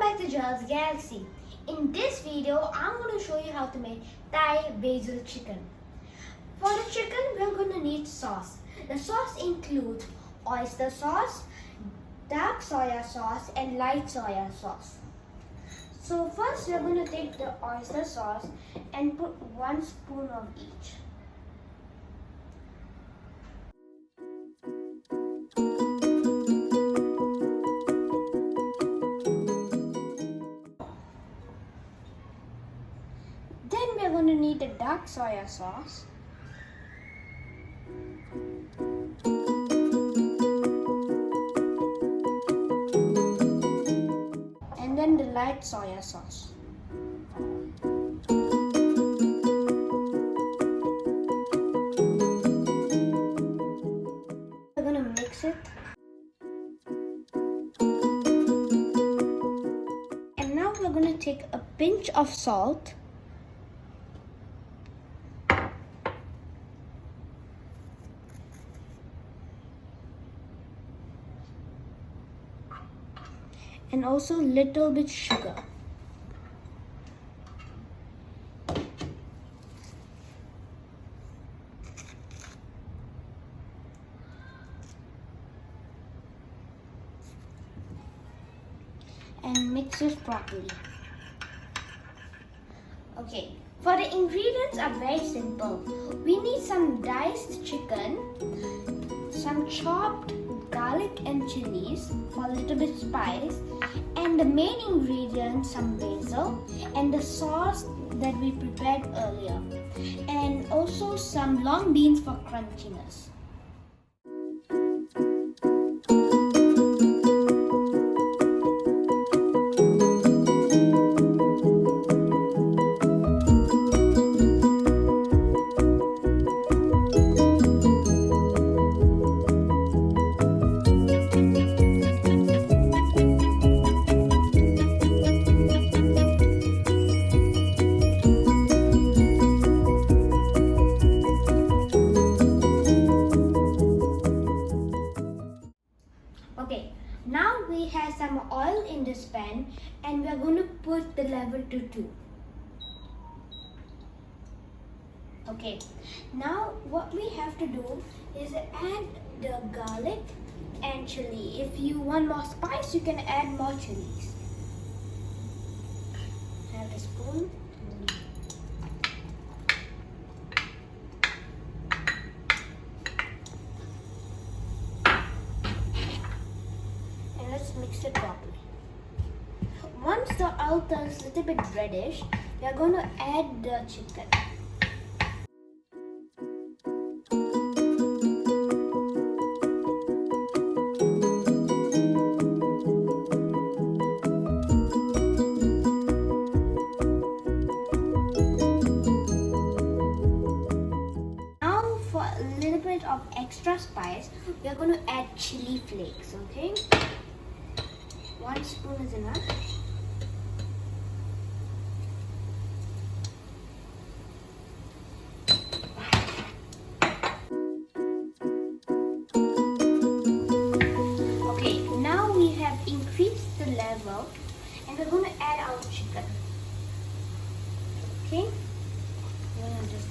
back to Joel's Galaxy. In this video, I'm going to show you how to make Thai Basil Chicken. For the chicken, we're going to need sauce. The sauce includes oyster sauce, dark soya sauce and light soya sauce. So first we're going to take the oyster sauce and put 1 spoon of each. Then we're going to need the dark soya sauce. And then the light soya sauce. We're going to mix it. And now we're going to take a pinch of salt. And also little bit sugar. And mix it properly. Okay, for the ingredients are very simple. We need some diced chicken, some chopped garlic and chilies for a little bit spice, and the main ingredient, some basil, and the sauce that we prepared earlier, and also some long beans for crunchiness. Okay, now we have some oil in this pan and we are going to put the level to 2. Okay, now what we have to do is add the garlic and chili. If you want more spice, you can add more chilies. Have a spoon. Let's mix it properly. Once the oil turns a little bit reddish, we are going to add the chicken. Now for a little bit of extra spice, we are going to add chili flakes, okay? 1 spoon is enough. Okay, now we have increased the level and we're going to add our chicken. Okay? We're going to just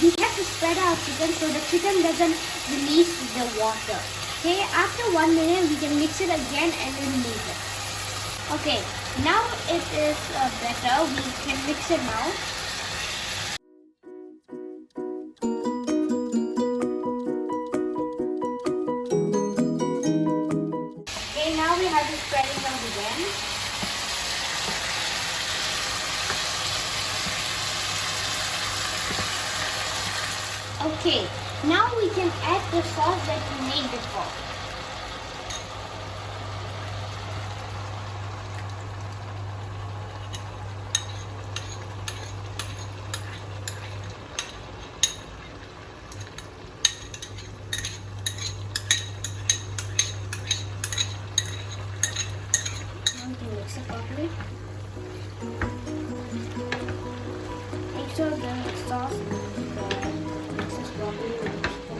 we have to spread our chicken so the chicken doesn't release the water. Okay, after 1 minute we can mix it again and remove it. Okay, now it is better. We can mix it now. Okay, now we have to spread it out again. Okay, now we can add the sauce that we made before. Now we can mix it properly. Make sure the sauce mixes properly with the chicken.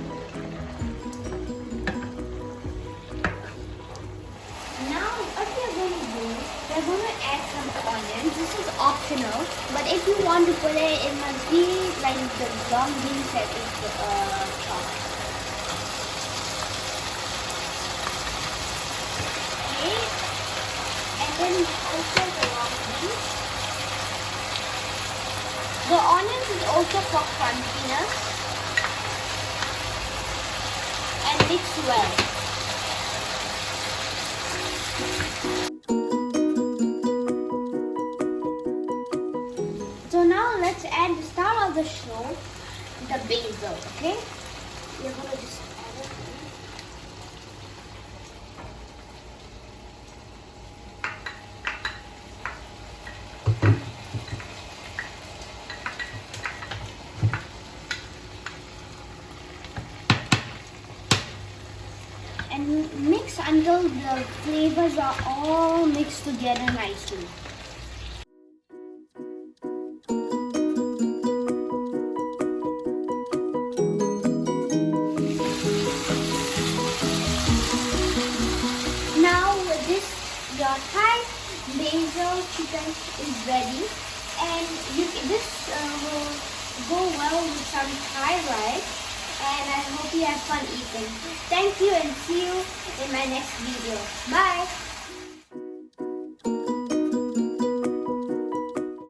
Now, what we are going to do, we are going to add some onions. This is optional, but if you want to put it, it must be like the long beans that is chopped. Okay, and then also the long beans. The onions is also for crunchiness and mix well. So now let's add the start of the show, the basil, okay? We're gonna just add it. And mix until the flavors are all mixed together nicely. Now with this, your Thai basil chicken is ready, and this will go well with some Thai rice. And I hope you have fun eating. Thank you and see you in my next video. Bye!